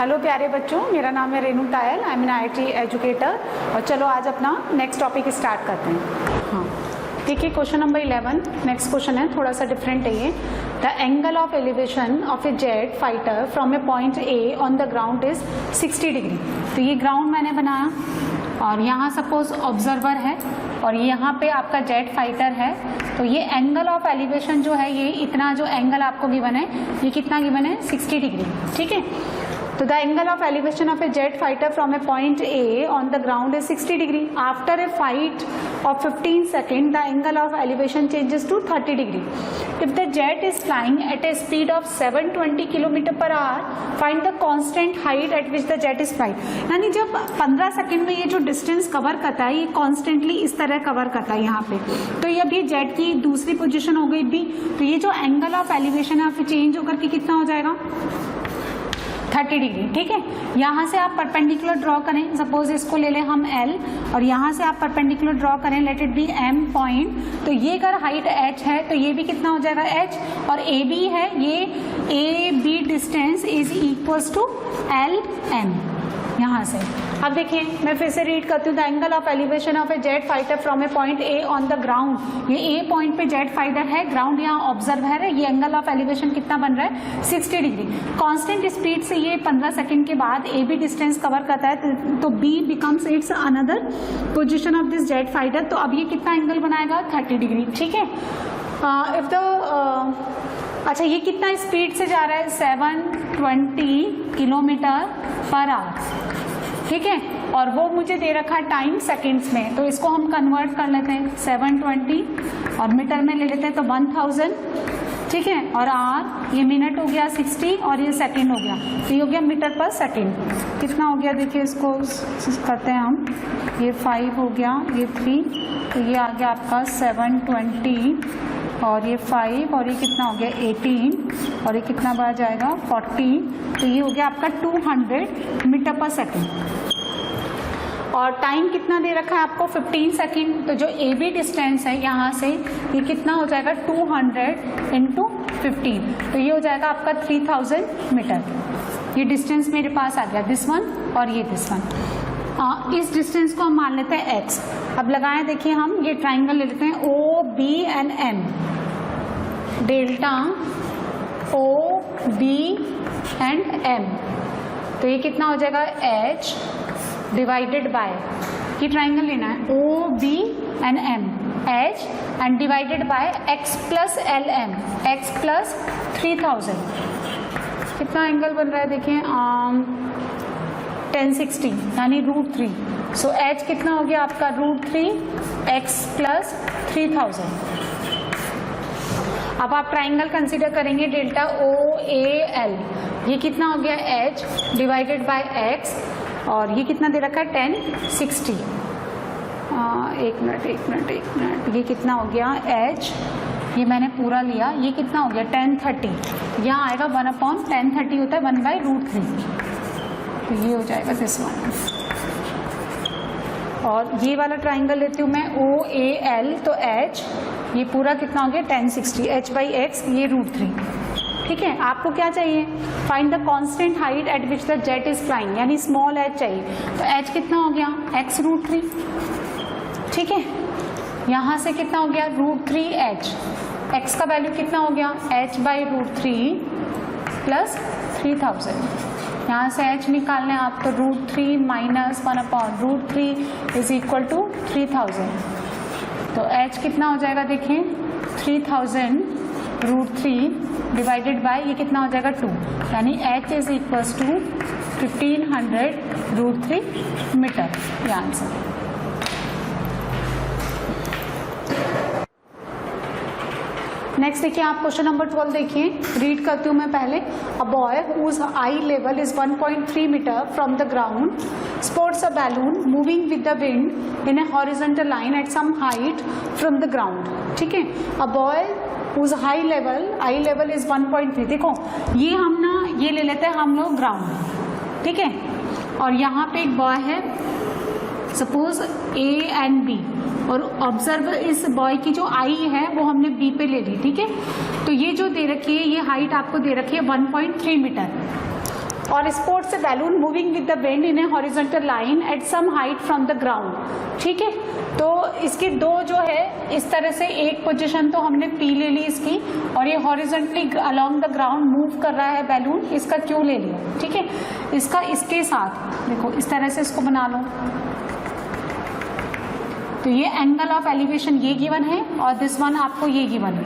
Hello प्यारे बच्चों, मेरा नाम है Renu Tayal, I am an IIT educator. और चलो आज अपना नेक्स्ट टॉपिक स्टार्ट करते हैं। हाँ, देखिए क्वेश्चन नंबर 11 नेक्स्ट क्वेश्चन है, थोड़ा सा डिफरेंट है ये। The angle of elevation of A jet fighter from a point A on the ground is 60 degree. तो ये ग्राउंड मैंने बनाया और यहाँ सपोज ऑब्जर्वर है और यहाँ पे आपका जेट फाइटर है। तो ये एंगल ऑफ एलिवेशन जो है, ये इतना जो एंगल आपको गिवन है, ये कितना गिवन है 60 डिग्री। ठीक है, तो the angle of elevation of A jet fighter from a point A on the ground is 60 degree. After a fight of 15 seconds, the angle of elevation changes to 30 degree. If the jet is flying at a speed of 720 km per hour, find the constant height at which the jet is flying. यानी जब 15 second में ये जो distance cover करता है, ये constantly इस तरह कवर करता है यहाँ पे। तो ये अभी जेट की दूसरी पोजीशन हो गई बी। तो ये जो एंगल ऑफ एलिवेशन है चेंज होकर के कितना हो जाएगा 30 डिग्री। ठीक है, यहाँ से आप परपेंडिकुलर ड्रॉ करें, सपोज इसको ले लें हम L और यहाँ से आप परपेंडिकुलर ड्रॉ करें, late it B M point. तो ये अगर हाइट H है तो ये भी कितना हो जाएगा H, और AB है, ये AB distance is equals to LM यहाँ से। अब देखिए मैं फिर से रीड करती हूँ। The angle of elevation of A jet fighter from a point A on the ground. ये ए पॉइंट पे जेट फाइटर है, ग्राउंड यहाँ ऑब्जर्वर है। ये एंगल ऑफ एलिवेशन कितना बन रहा है 60 डिग्री। कांस्टेंट स्पीड से ये 15 सेकंड के बाद ए बी डिस्टेंस कवर करता है, तो B becomes its another position of this jet fighter. तो अब ये कितना एंगल बनाएगा 30 डिग्री। ठीक है, इफ द अच्छा ये कितना स्पीड से जा रहा है 720 किलोमीटर पर आवर। ठीक है, और वो मुझे दे रखा है टाइम सेकेंड्स में, तो इसको हम कन्वर्ट कर लेते हैं 720 और मीटर में ले लेते हैं तो 1000। ठीक है, और आर ये मिनट हो गया 60 और ये सेकंड हो गया, तो ये हो गया मीटर पर सेकंड। कितना हो गया देखिए, इसको करते हैं हम, ये 5 हो गया, ये 3, तो ये आ गया आपका 720 और ये 5 और ये कितना हो गया 18 और ये कितना बढ़ जाएगा 40। तो ये हो गया आपका 200 मीटर पर सेकंड। और टाइम कितना दे रखा है आपको 15 सेकंड। तो जो ए बी डिस्टेंस है यहाँ से, ये कितना हो जाएगा 200 इंटू 15, तो ये हो जाएगा आपका 3000 मीटर। ये डिस्टेंस मेरे पास आ गया, दिस वन और ये दिस वन। इस डिस्टेंस को हम मान लेते हैं x। अब लगाएं, देखिए हम ये ट्राइंगल ले लेते हैं O B and M। Delta O B and M, तो ये कितना हो जाएगा H डिवाइडेड बाय, ये ट्राइंगल लेना है O B and M, H and divided by x plus LM, x plus 3000। कितना एंगल बन रहा है देखिए 1060 यानी √3। सो H कितना हो गया आपका √3 x प्लस 3000। अब आप ट्राइंगल कंसीडर करेंगे डेल्टा OAL, ये कितना हो गया H डिवाइडेड बाय x और ये कितना दे रखा है 1060। एक मिनट, ये कितना हो गया H, ये मैंने पूरा लिया, ये कितना हो गया 1030। यहाँ आएगा 1/1030 होता है 1/√3, तो ये हो जाएगा दिस वन। और ये वाला ट्राइंगल लेती हूँ मैं OAL, तो H ये पूरा कितना हो गया 1060, H बाई x ये √3। ठीक है, आपको क्या चाहिए, find the constant height eight which the jet is flying, यानी स्मॉल h चाहिए। तो h कितना हो गया x √3। ठीक है, यहाँ से कितना हो गया √3h, x का वैल्यू कितना हो गया h बाई √3 प्लस 3000। यहाँ से h निकालने आप तो √3 माइनस 1/√3 इज इक्वल टू 3000। तो h कितना हो जाएगा देखिए 3000 √3 डिवाइडेड बाय ये कितना हो जाएगा 2, यानी h इज इक्वल्स टू 1500 √3 मीटर, ये आंसर। नेक्स्ट देखिए आप क्वेश्चन नंबर 12 देखिए, रीड करती हूँ मैं पहले। A boy whose eye level is 1.3 metre from the ground sports a balloon moving with the wind in a horizontal line at some height from the ground. ठीक है, a boy whose eye level is 1.3। देखो ये हम ना ये ले लेते हैं हम लोग ग्राउंड। ठीक है, और यहाँ पे एक बॉय है सपोज A एंड B, और ऑब्जर्व इस बॉय की जो आई है वो हमने बी पे ले ली। ठीक है, तो ये जो दे रखी है ये हाइट आपको दे रखी है 1.3 मीटर, और स्पोर्ट्स से balloon moving with the wind in a horizontal line at some height from the ground. ठीक है, तो इसकी दो जो है इस तरह से, एक पोजीशन तो हमने पी ले ली इसकी, और ये horizontally along the ground move कर रहा है बैलून, इसका क्यू ले लिया। ठीक है, इसका इसके साथ देखो इस तरह से इसको बना लो, तो ये एंगल ऑफ एलिवेशन ये गिवन है और दिस वन आपको ये गिवन है।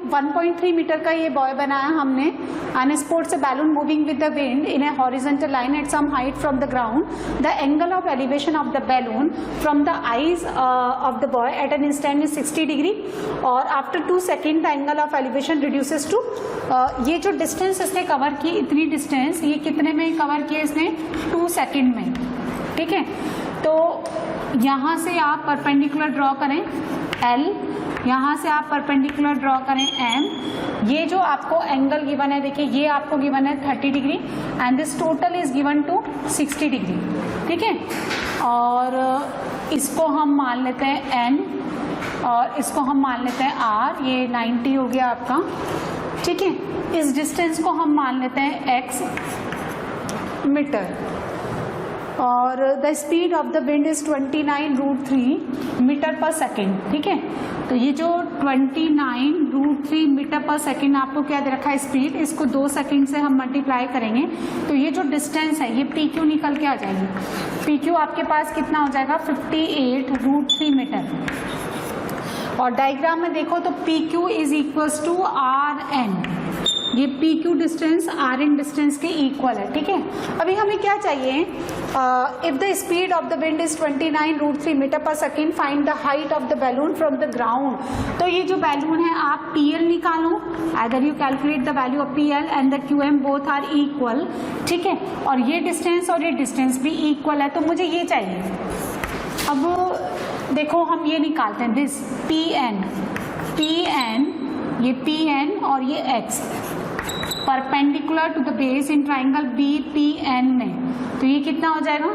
1.3 मीटर का ये बॉय बनाया हमने, एंड स्पोर्ट्स से balloon moving with the wind in a horizontal line at some height from the ground, the angle of elevation of the balloon from the eyes of the boy at an instant is 60 degree, और after 2 second the angle of elevation reduces to, ये जो distance इसने cover की, इतनी distance ये कितने में cover किया इसने, 2 सेकेंड में। ठीक है, तो यहाँ से आप परपेंडिकुलर ड्रॉ करें L, यहाँ से आप परपेंडिकुलर ड्रॉ करें M, ये जो आपको एंगल गिवन है, देखिए ये आपको गिवन है 30 degree and this total is given to 60 degree. ठीक है, और इसको हम मान लेते हैं N और इसको हम मान लेते हैं R, ये 90 हो गया आपका। ठीक है, इस डिस्टेंस को हम मान लेते हैं X मीटर, और the speed of the wind is 29√3 metre per second. ठीक है, तो ये जो 29√3 मीटर पर सेकेंड आपको क्या दे रखा है स्पीड, इसको 2 सेकेंड से हम मल्टीप्लाई करेंगे, तो ये जो डिस्टेंस है ये पी क्यू निकल के आ जाएगी। पी क्यू आपके पास कितना हो जाएगा, 58√3 मीटर। और डायग्राम में देखो तो P Q is equals to R N, ये P Q distance R N distance के इक्वल है। ठीक है, अभी हमें क्या चाहिए, if the speed of the wind is 29√3 metre per second, find the height of the balloon from the ground. तो ये जो बैलून है आप पी एल निकालो, अगर you calculate the value of P L and the Q M both are equal. ठीक है, और ये डिस्टेंस भी इक्वल है, तो मुझे ये चाहिए। अब देखो हम ये निकालते हैं, दिस पी एन, ये पी एन और ये X perpendicular to the base in triangle B P N में, तो ये कितना हो जाएगा,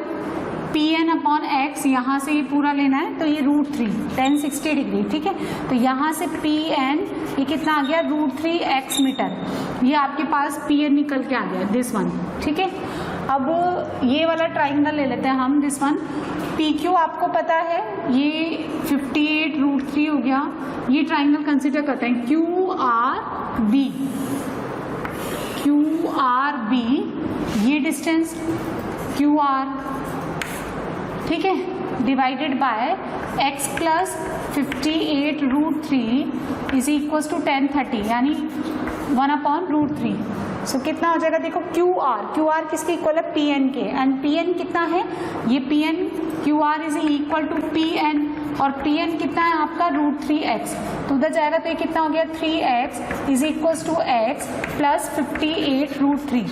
पी एन अपॉन एक्स, यहाँ से ये पूरा लेना है तो ये √3 10 60 डिग्री। ठीक है, तो यहाँ से पी एन ये कितना आ गया, √3x मीटर, ये आपके पास पी एन निकल के आ गया, दिस वन। ठीक है, अब ये वाला ट्राइंगल ले लेते हैं हम, दिस वन। पी क्यू आपको पता है ये 58√3 हो गया, ये ट्राइंगल कंसिडर करते हैं क्यू आर बी, ये डिस्टेंस क्यू आर, ठीक है, divided by x plus 58√3 is equal to 1030, यानी 1/√3। सो कितना हो जाएगा, देखो क्यू आर किसके इक्वल है, पी एन के, एंड पी एन कितना है, ये P N Q R is equal to P N, और पी एन कितना है आपका √3x, तो उधर जाएगा तो ये कितना हो गया, 3x is equal to x plus 58√3,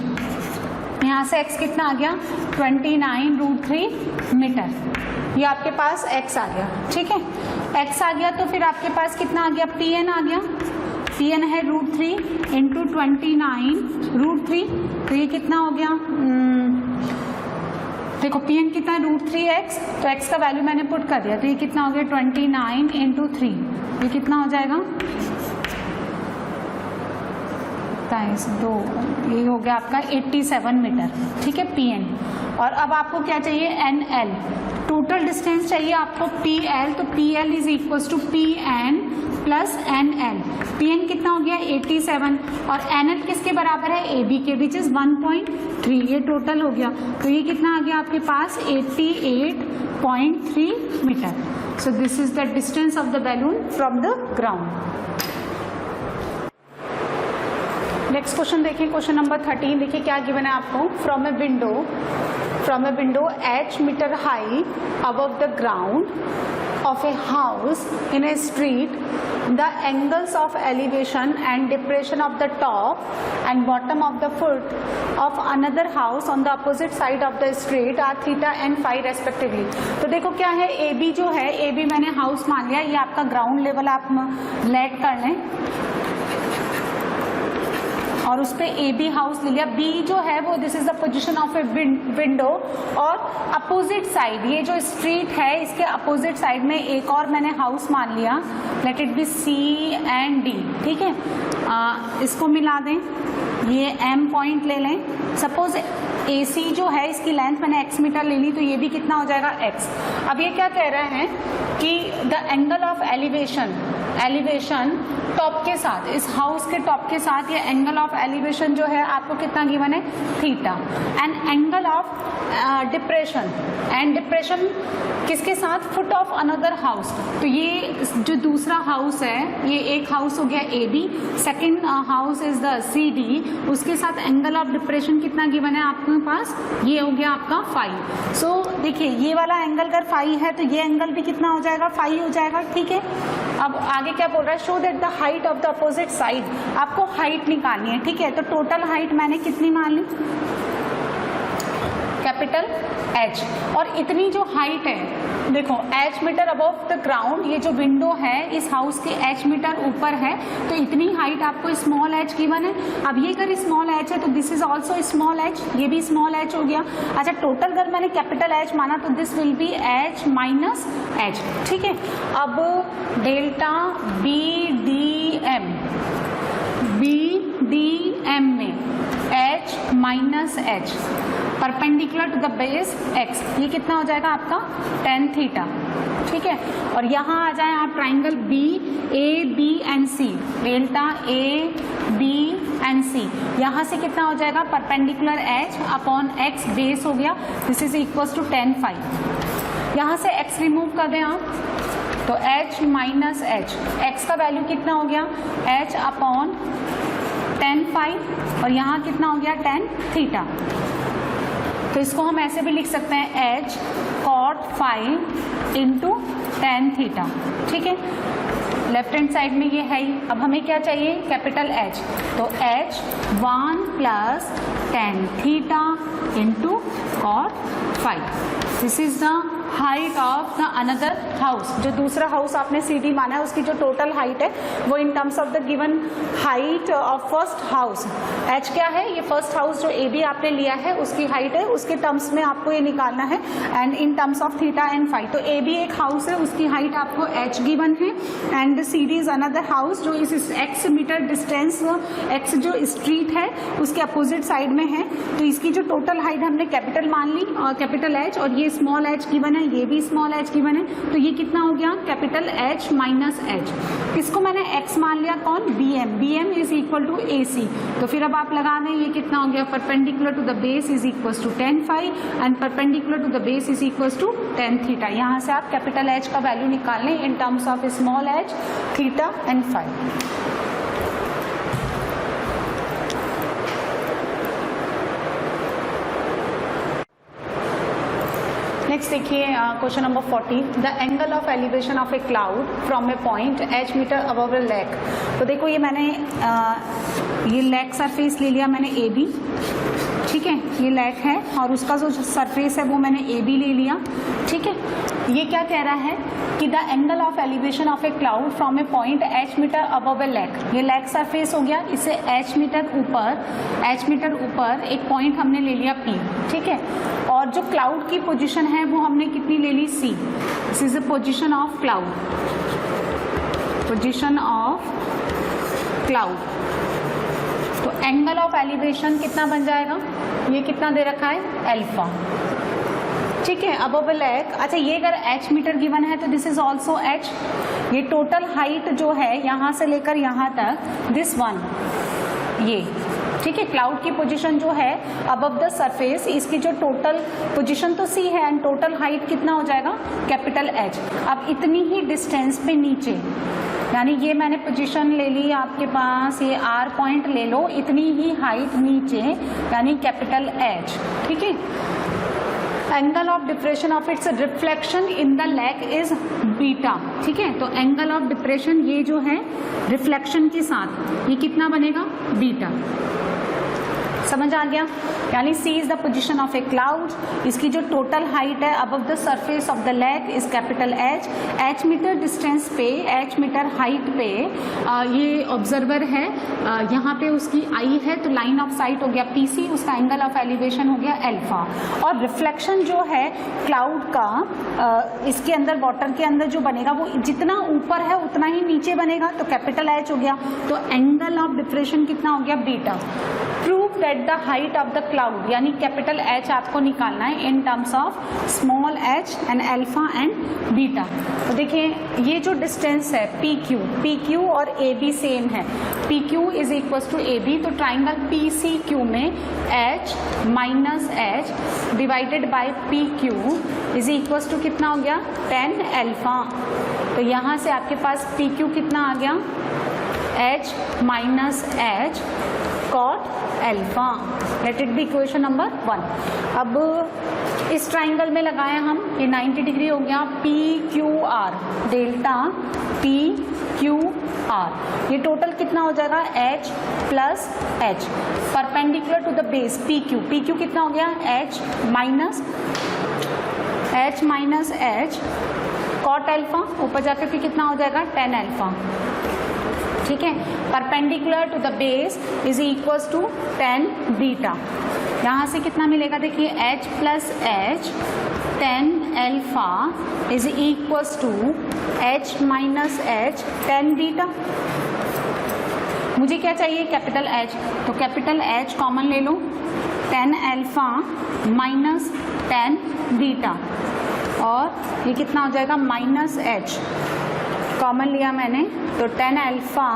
यहाँ से x कितना आ गया, 29√3 मीटर, ये आपके पास x आ गया। ठीक है, x आ गया तो फिर आपके पास कितना आ गया, पी एन आ गया, पी एन है √3 इंटू 29√3, तो ये कितना हो गया, देखो पी एन कितना है √3x, तो x का वैल्यू मैंने पुट कर दिया, तो ये कितना हो गया 29 इंटू 3, ये कितना हो जाएगा 2, ये हो गया आपका 87 मीटर। ठीक है, पी एन। और अब आपको क्या चाहिए, एन एल, टोटल डिस्टेंस चाहिए आपको पी एल, तो P L is equal to P N plus N L. P N कितना हो गया 87, और एन एल किसके बराबर है, ए बी के, विच इज 1.3, ये टोटल हो गया, तो ये कितना आ गया आपके पास 88.3 metre. So this is the distance of the balloon from the ground. Next question देखिए, क्वेश्चन नंबर 13, देखिए क्या गिवन है आपको, from a window h metre high above the ground of a house in a street, the angles of elevation and depression of the top and bottom of the foot of another house on the opposite side of the street are theta and phi respectively। तो देखो क्या है, A B जो है, A B मैंने house मान लिया, ये आपका ग्राउंड लेवल आप लेट कर लें, और उस पर ए बी हाउस ले लिया। बी जो है वो this is the position of a window, और अपोजिट साइड ये जो स्ट्रीट है इसके अपोजिट साइड में एक और मैंने हाउस मान लिया, let it be C and D. ठीक है, इसको मिला दें, ये m पॉइंट ले लें, सपोज AC जो है इसकी लेंथ मैंने x मीटर ले ली, तो ये भी कितना हो जाएगा x। अब ये क्या कह रहे हैं कि the angle of elevation top के साथ, इस हाउस के टॉप के साथ ये एंगल ऑफ एलिवेशन जो है आपको कितना गिवन है, theta. And angle of depression, and depression किसके साथ, फुट ऑफ अनदर हाउस। तो ये जो दूसरा हाउस है, ये एक हाउस हो गया AB, second house is the CD, उसके साथ एंगल ऑफ डिप्रेशन कितना गिवन है आपके पास, ये हो गया आपका फाई। सो देखिए ये वाला एंगल अगर फाई है तो ये एंगल भी कितना हो जाएगा, फाई हो जाएगा, ठीक है। अब आगे क्या बोल रहा है, show that the height of the opposite side, आपको हाइट निकालनी है, ठीक है। तो टोटल हाइट मैंने कितनी मान ली, कैपिटल H, और इतनी जो हाइट है, देखो H metre above the ground, ये जो विंडो है इस हाउस के H मीटर ऊपर है, तो इतनी हाइट आपको स्मॉल h गिवन है। अब ये अगर स्मॉल h है तो this is also small h, ये भी स्मॉल h हो गया। अच्छा टोटल अगर मैंने कैपिटल H माना तो this will be H minus H, ठीक है। अब डेल्टा BDM में H minus H perpendicular to the base x, ये कितना हो जाएगा आपका tan थीटा, ठीक है। और यहाँ आ जाए आप ट्राइंगल BABC, डेल्टा ABC, यहाँ से कितना हो जाएगा, perpendicular H upon x base हो गया, this is equal to tan phi. यहाँ से x रिमूव कर दें आप तो H माइनस H, x का वैल्यू कितना हो गया, H अपॉन tan फाई, और यहाँ कितना हो गया tan थीटा। तो इसको हम ऐसे भी लिख सकते हैं H cot phi into tan theta, ठीक है। लेफ्ट हैंड साइड में ये है ही। अब हमें क्या चाहिए, कैपिटल H, तो H 1 plus tan theta into cot phi. This is the height of the another house, जो दूसरा हाउस आपने CD माना है उसकी जो टोटल हाइट है वो इन terms of the given height of first house, H क्या है, ये फर्स्ट हाउस जो AB आपने लिया है उसकी हाइट है, उसके टर्म्स में आपको ये निकालना है, and in terms of theta and phi. तो AB एक हाउस है, उसकी हाइट आपको H गिवन है, and CD is another house जो इस x मीटर डिस्टेंस, x जो स्ट्रीट है उसके अपोजिट साइड में है, तो इसकी जो टोटल हाइट हमने कैपिटल मान ली और कैपिटल H, और ये स्मॉल h गिवन है, ये भी स्मॉल h गिवन है, तो ये कितना हो गया, कैपिटल H माइनस H। इसको मैंने x मान लिया, कौन, BM is equal to AC। तो फिर अब आप लगा दें ये कितना हो गया, perpendicular to the base is equal to tan phi and perpendicular to the base is equal to tan theta. यहाँ से आप कैपिटल H का वैल्यू निकाल लें in terms of small h, theta and phi. Next देखिए question number 40, the angle of elevation of a cloud from a point H metre above a lake. तो देखो ये मैंने ये लेक सरफेस ले लिया मैंने AB, ठीक है, ये लेक है और उसका जो सरफेस है वो मैंने AB ले लिया, ठीक है। ये क्या कह रहा है कि the angle of elevation of a cloud from a point H metre above a lake, ये लेक सरफेस हो गया, इससे H मीटर ऊपर एक पॉइंट हमने ले लिया P, ठीक है। और जो क्लाउड की पोजीशन है वो हमने कितनी ले ली, C। This is the position of cloud, position of cloud. तो एंगल ऑफ एलिवेशन कितना बन जाएगा, ये कितना दे रखा है, अल्फा, ठीक है, अबव लेक। अच्छा ये अगर H मीटर गिवन है तो दिस इज ऑल्सो H। ये टोटल हाइट जो है यहाँ से लेकर यहाँ तक, दिस वन, ये, ठीक है, क्लाउड की पोजीशन जो है अबव द सरफेस, इसकी जो टोटल पोजीशन तो C है एंड टोटल हाइट कितना हो जाएगा, कैपिटल H। अब इतनी ही डिस्टेंस पे नीचे, यानी ये मैंने पोजीशन ले ली आपके पास, ये R पॉइंट ले लो, इतनी ही हाइट नीचे यानी कैपिटल H, ठीक है। Angle of depression of its reflection in the lake is beta, ठीक है। तो एंगल ऑफ डिप्रेशन ये जो है रिफ्लेक्शन के साथ ये कितना बनेगा, बीटा। समझ आ गया? यानी C is the position of a cloud, इसकी जो टोटल हाइट है above the surface of the lake is capital H, H metre distance पे, H मीटर हाइट पे ये ऑब्जर्वर है, यहाँ पे उसकी I है तो लाइन ऑफ साइट हो गया PC, उसका एंगल ऑफ एलिवेशन हो गया अल्फा, और रिफ्लेक्शन जो है क्लाउड का इसके अंदर वाटर के अंदर जो बनेगा वो जितना ऊपर है उतना ही नीचे बनेगा, तो कैपिटल H हो गया, तो एंगल ऑफ डिप्रेशन कितना हो गया beta. Prove that the height of the cloud, यानी कैपिटल H आपको निकालना है in terms of small h and alpha and beta. तो देखिए ये जो डिस्टेंस है PQ और AB सेम है, PQ is equal to AB, तो ट्राइंगल PCQ में H minus H divided by PQ is equal to कितना हो गया 10 अल्फा। तो यहाँ से आपके पास PQ कितना आ गया H minus H cot alpha. Late it B equation number 1। अब इस ट्राइंगल में लगाए हम, ये 90 डिग्री हो गया PQR, डेल्टा PQR, ये टोटल कितना हो जाएगा H plus H perpendicular to the base PQ कितना हो गया H minus H cot alpha, ऊपर जाकर फिर कितना हो जाएगा 10 अल्फा, ठीक है। Perpendicular to the base is equal to 10 beta, यहाँ से कितना मिलेगा देखिए H plus H 10 alpha is equal to H minus H 10 beta. मुझे क्या चाहिए कैपिटल H, तो कैपिटल H कॉमन ले लो, 10 अल्फा माइनस 10 बीटा, और ये कितना हो जाएगा माइनस H कॉमन लिया मैंने, तो 10 अल्फा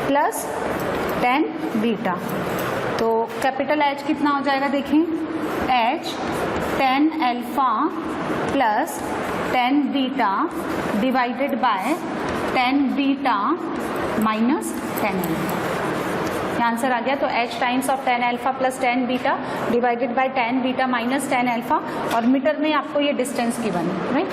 प्लस 10 बीटा, तो कैपिटल H कितना हो जाएगा देखिए H 10 alpha plus 10 beta divided by 10 beta minus 10 alpha. Answer आ गया। तो H times of 10 alpha plus 10 beta divided by 10 beta minus 10 alpha, और मीटर में आपको ये डिस्टेंस गिवन है, राइट।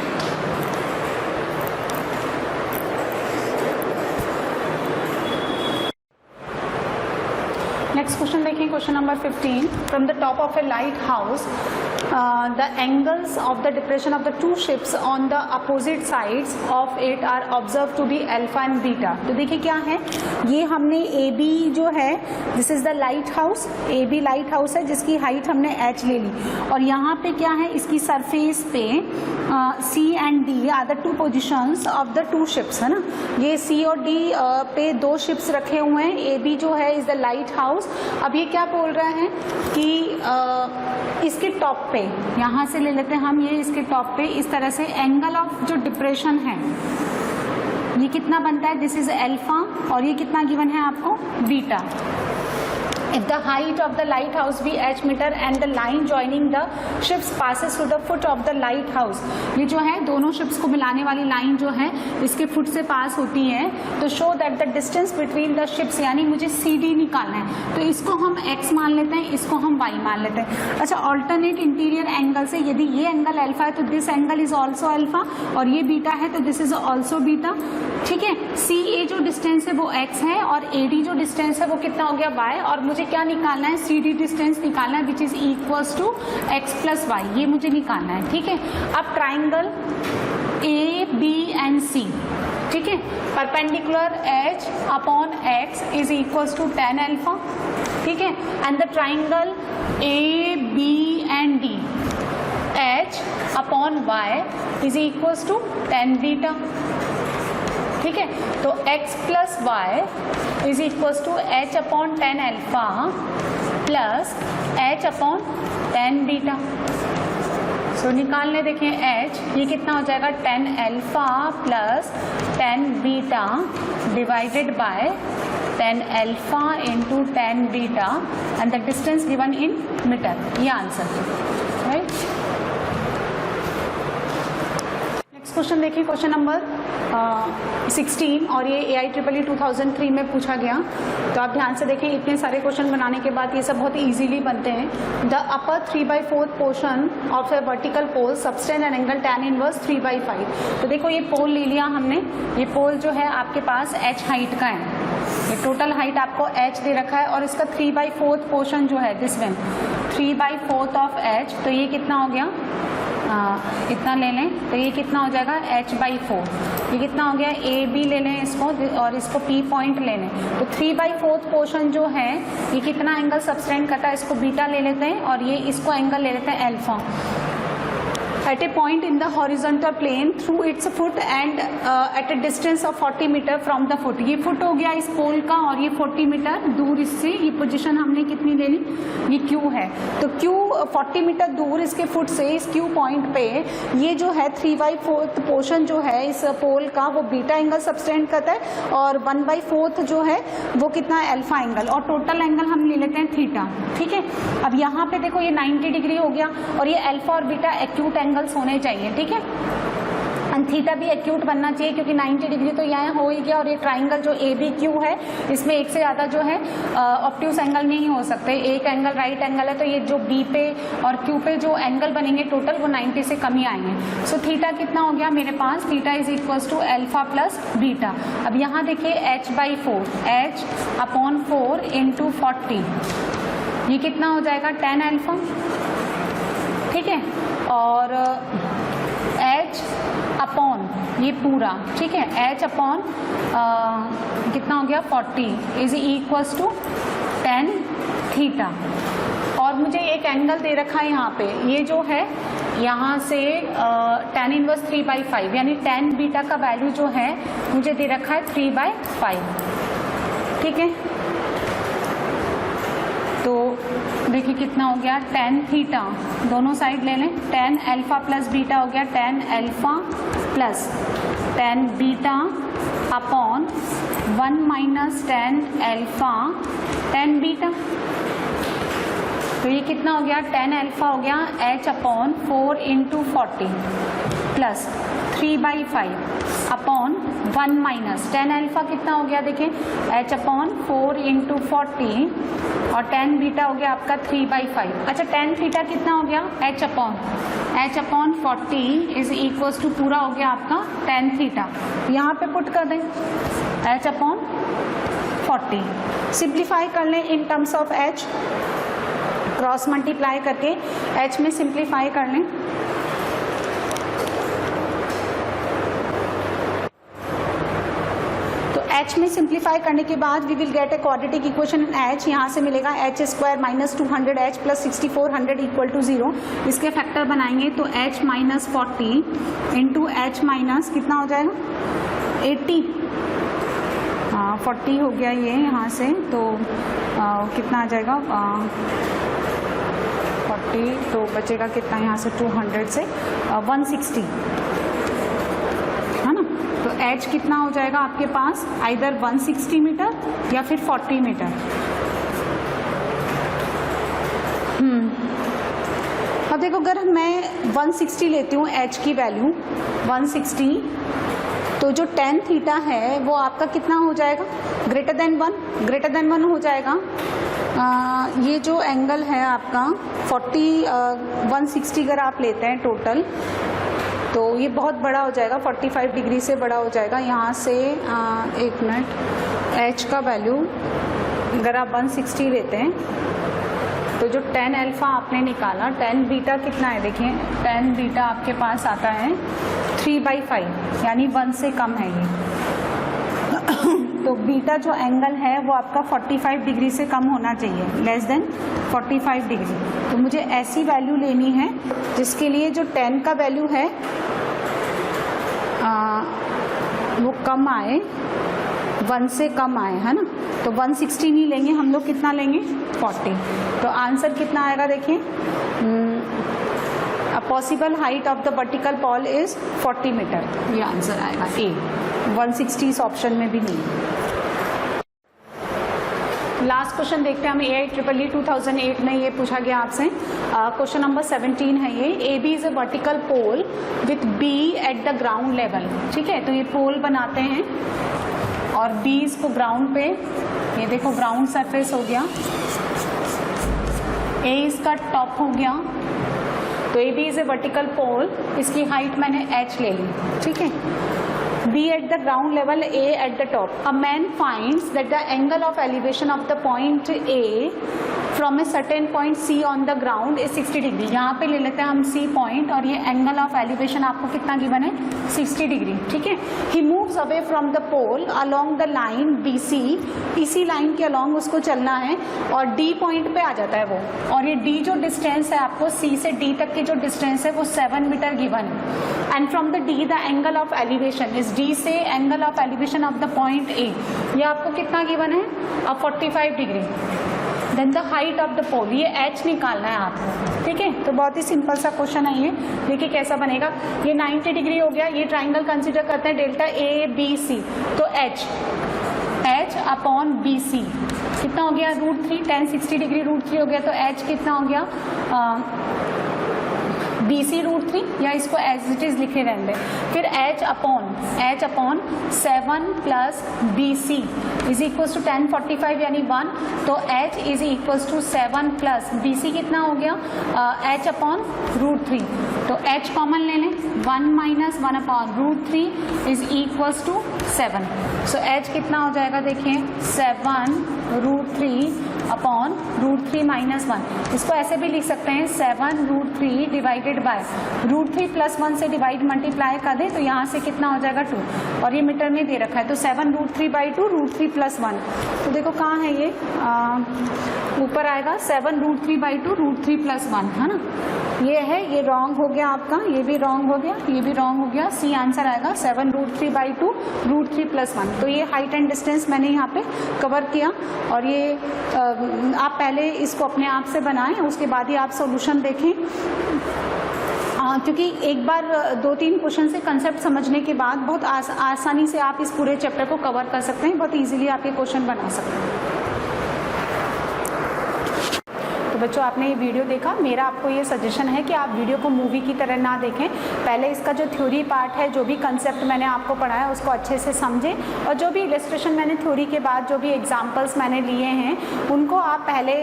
नेक्स्ट क्वेश्चन देखिए, question number 15। From the top of a lighthouse the angles of the depression of the two ships on the opposite sides of it are observed to be alpha and beta। तो देखिए क्या है, ये हमने AB जो है, this is the light house, AB light house है जिसकी हाइट हमने H ले ली, और यहाँ पे क्या है इसकी सरफेस पे C and D are the two positions of the two ships, है ना। ये C और D पे दो शिप्स रखे हुए हैं, AB जो है इज द लाइट हाउस। अब ये क्या बोल रहा है कि इसके टॉप पे, यहाँ से ले लेते हैं हम, ये इसके टॉप पे इस तरह से एंगल ऑफ जो डिप्रेशन है ये कितना बनता है, दिस इज अल्फा, और ये कितना गिवन है आपको beta. If the height of the lighthouse be h meter and the line joining the ships passes through the foot of the lighthouse, ये जो है दोनों शिप्स को मिलाने वाली लाइन जो है इसके फुट से पास होती है, तो show that the distance between the ships, यानी मुझे CD निकालना है, तो इसको हम x मान लेते हैं, इसको हम y मान लेते हैं। अच्छा, ऑल्टरनेट इंटीरियर एंगल से, यदि ये एंगल अल्फा है तो this angle is also alpha, और ये बीटा है तो दिस इज ऑल्सो बीटा, ठीक है। CA जो डिस्टेंस है वो x है, और AD जो डिस्टेंस है वो कितना हो गया y, और मुझे क्या निकालना है CD डिस्टेंस निकालना है which is equals to x plus y, ये मुझे निकालना है, ठीक है। अब ट्राइंगल AB एंड C, ठीक है, perpendicular H upon x is equals to 10 alpha, ठीक है, and the triangle AB and D H upon y is equals to 10 beta, ठीक है। तो x plus y is equal to h upon 10 alpha plus h upon 10 beta. So निकाल ले, देखिए h, ये कितना हो जाएगा 10 alpha plus 10 beta divided by 10 alpha into 10 beta, and the distance given in metre, ये आंसर है, राइट। नेक्स्ट क्वेश्चन देखिए, क्वेश्चन नंबर 16 और ये AIEEE 2003 में पूछा गया। तो आप ध्यान से देखें, इतने सारे क्वेश्चन बनाने के बाद ये सब बहुत इजीली बनते हैं। The upper 3/4 portion of a vertical pole subtended an angle tan inverse 3/5। तो देखो ये पोल ले लिया हमने, ये पोल जो है आपके पास h हाइट का है, ये टोटल हाइट आपको h दे रखा है और इसका 3/4 पोर्शन जो है दिस वन 3/4 ऑफ h, तो ये कितना हो गया, इतना ले लें तो ये कितना हो जाएगा h/4। ये कितना हो गया, ए बी ले लें इसको और इसको P पॉइंट ले लें। तो 3/4 पोर्शन जो है ये कितना एंगल सबटेंड करता है, इसको बीटा ले लेते हैं और ये इसको एंगल ले लेते हैं alpha. at a point in the horizontal plane through its foot and at a distance of 40 metre from the foot। ये फुट हो गया इस पोल का और ये 40 मीटर दूर इससे, ये पोजीशन हमने कितनी ले ली, ये Q है। तो Q 40 मीटर दूर इसके फुट से इस Q पॉइंट पे ये जो है 3/4 पोर्शन जो है इस पोल का वो बीटा एंगल सबटेंड करता है और 1/4 जो है वो कितना है, अल्फा एंगल, और टोटल एंगल हम ले लेते हैं थीटा। ठीक है, अब यहाँ पे देखो ये 90 डिग्री हो गया और ये अल्फा और बीटा एक्यूट एंगल्स होने चाहिए। ठीक है, एंड थीटा भी एक्यूट बनना चाहिए क्योंकि 90 डिग्री तो यहाँ हो ही गया और ये ट्राइंगल जो ए बी क्यू है इसमें एक से ज़्यादा जो है ऑब्ट्यूस एंगल नहीं हो सकते, एक एंगल राइट एंगल है, तो ये जो बी पे और क्यू पे जो एंगल बनेंगे टोटल वो 90 से कम ही आएंगे। सो थीटा कितना हो गया मेरे पास, theta is equals to alpha plus beta. अब यहाँ देखिए h/4, h/4 इंटू 40, ये कितना हो जाएगा tan अल्फा। ठीक है, और h अपॉन ये पूरा, ठीक है, h अपॉन कितना हो गया 40 is equals to tan theta. और मुझे एक एंगल दे रखा है यहाँ पे, ये जो है यहाँ से tan इनवर्स 3/5 यानी tan बीटा का वैल्यू जो है मुझे दे रखा है 3/5। ठीक है, तो देखिए कितना हो गया tan थीटा, दोनों साइड ले लें, tan अल्फा प्लस बीटा हो गया tan alpha plus tan beta upon 1 minus tan alpha tan beta. तो ये कितना हो गया, tan अल्फा हो गया h/4 into 40 plus 3/5 upon 1 minus tan alpha कितना हो गया, देखिए h/4 इंटू 40 और tan बीटा हो गया आपका 3/5। अच्छा, tan थीटा कितना हो गया, h/40 इज इक्वल्स टू पूरा हो गया आपका tan थीटा। यहाँ पे पुट कर दें h/40, सिंप्लीफाई कर लें in terms of h, cross multiply करके h में सिंप्लीफाई कर लें। h में सिंप्लीफाई करने के बाद we will get a quadratic equation in h। यहाँ से मिलेगा h² minus 200h plus 6400 equal to 0। इसके फैक्टर बनाएंगे तो h minus 40 into h minus कितना हो जाएगा 80, 40 हो गया ये यहाँ से, तो कितना आ जाएगा 40, तो बचेगा कितना यहाँ से 200 से 160 है ना। तो h कितना हो जाएगा आपके पास, आइदर 160 मीटर या फिर 40 मीटर। अब देखो अगर मैं 160 लेती हूँ h की वैल्यू 160, तो जो tan थीटा है वो आपका कितना हो जाएगा, ग्रेटर देन 1 हो जाएगा। ये जो एंगल है आपका 160 अगर आप लेते हैं टोटल, तो ये बहुत बड़ा हो जाएगा, 45 डिग्री से बड़ा हो जाएगा। यहाँ से एक मिनट, h का वैल्यू अगर आप 160 लेते हैं तो जो tan अल्फा आपने निकाला, tan बीटा कितना है, देखिए tan बीटा आपके पास आता है 3/5 यानी 1 से कम है ये। तो बीटा जो एंगल है वो आपका 45 डिग्री से कम होना चाहिए, लेस देन 45 डिग्री। तो मुझे ऐसी वैल्यू लेनी है जिसके लिए जो tan का वैल्यू है वो कम आए, 1 से कम आए, है ना। तो 160 नहीं लेंगे हम लोग, कितना लेंगे 40। तो आंसर कितना आएगा, देखिए a possible height of the vertical pole is 40 metre, ये आंसर आएगा ए। 160 इस ऑप्शन में भी नहीं। लास्ट क्वेश्चन देखते हैं हम AIEEE 2008 में ये पूछा गया आपसे। क्वेश्चन नंबर 17 है ये। AB is a vertical pole with B at the ground level. ठीक है, तो ये पोल बनाते हैं और B इसको ग्राउंड पे, ये देखो ग्राउंड सरफेस हो गया, A इसका टॉप हो गया, तो AB is a vertical pole, इसकी हाइट मैंने h ले ली। ठीक है, B at the ground level, A at the top. A man finds that the angle of elevation of the point A from a certain point C on the ground is 60 degree. यहाँ पे ले लेते हैं हम C point और ये angle of elevation आपको कितना गिवन है 60 डिग्री। ठीक है, he moves away from the pole along the line BC, इसी लाइन के अलोंग उसको चलना है और D पॉइंट पे आ जाता है वो, और ये D जो डिस्टेंस है आपको C से D तक की जो डिस्टेंस है वो 7 मीटर गिवन है। And from the D the angle of elevation is D से angle of elevation of the point A, ये आपको कितना गिवन है 45 degree. Then the height of the pole, ये h निकालना है आपको। ठीक है, तो बहुत ही सिंपल सा क्वेश्चन है ये। देखिए कैसा बनेगा, ये 90 डिग्री हो गया, ये ट्राइंगल कंसीडर करते हैं डेल्टा ABC, तो h अपॉन BC कितना हो गया √3, 10 60 डिग्री √3 हो गया, तो h कितना हो गया BC √3, या इसको एज इट इज लिखे रहने। फिर h upon 7 plus BC is equals to 1045 यानी 1, तो h is equals to 7 plus BC कितना हो गया h अपॉन √3, तो h कॉमन ले लें, 1 minus 1 upon √3 is equals to 7। So h कितना हो जाएगा देखिए 7 √3 अपॉन √3 माइनस 1, इसको ऐसे भी लिख सकते हैं 7 √3 डिवाइडेड बाय √3 प्लस 1 से डिवाइड मल्टीप्लाई कर दे तो यहाँ से कितना हो जाएगा 2, और ये मीटर में दे रखा है, तो 7 √3 बाई 2 √3 प्लस 1, तो देखो कहाँ है ये ऊपर आएगा 7 √3 बाई 2 √3 प्लस 1, है ना, ये है, ये रॉन्ग हो गया आपका, ये भी रॉन्ग हो गया, ये भी रॉन्ग हो गया, सी आंसर आएगा 7 √3 बाई 2 √3 प्लस 1। तो ये हाइट एंड डिस्टेंस मैंने यहाँ पे कवर किया, और ये आप पहले इसको अपने आप से बनाएं, उसके बाद ही आप सॉल्यूशन देखें, क्योंकि एक बार 2-3 क्वेश्चन से कंसेप्ट समझने के बाद बहुत आसानी से आप इस पूरे चैप्टर को कवर कर सकते हैं, बहुत इजीली आप ये क्वेश्चन बना सकते हैं। बच्चों आपने ये वीडियो देखा, मेरा आपको ये सजेशन है कि आप वीडियो को मूवी की तरह ना देखें, पहले इसका जो थ्योरी पार्ट है, जो भी कंसेप्ट मैंने आपको पढ़ाया उसको अच्छे से समझें, और जो भी इलस्ट्रेशन मैंने थ्योरी के बाद जो भी एग्जांपल्स मैंने लिए हैं उनको आप पहले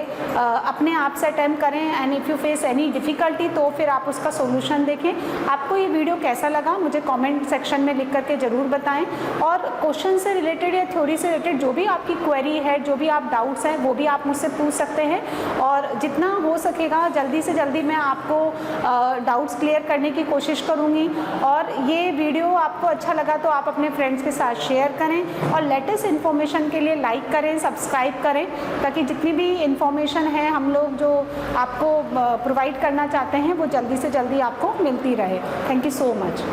अपने आप से अटेम्प्ट करें, and if you face any difficulty तो फिर आप उसका सोल्यूशन देखें। आपको ये वीडियो कैसा लगा मुझे कॉमेंट सेक्शन में लिख करके ज़रूर बताएँ, और क्वेश्चन से रिलेटेड या थ्योरी से रिलेटेड जो भी आपकी क्वेरी है, जो भी आप डाउट्स हैं वो भी आप मुझसे पूछ सकते हैं, और जितना हो सकेगा जल्दी से जल्दी मैं आपको डाउट्स क्लियर करने की कोशिश करूँगी। और ये वीडियो आपको अच्छा लगा तो आप अपने फ्रेंड्स के साथ शेयर करें, और लेटेस्ट इन्फॉर्मेशन के लिए लाइक करें, सब्सक्राइब करें, ताकि जितनी भी इन्फॉर्मेशन है हम लोग जो आपको प्रोवाइड करना चाहते हैं वो जल्दी से जल्दी आपको मिलती रहे। Thank you so much.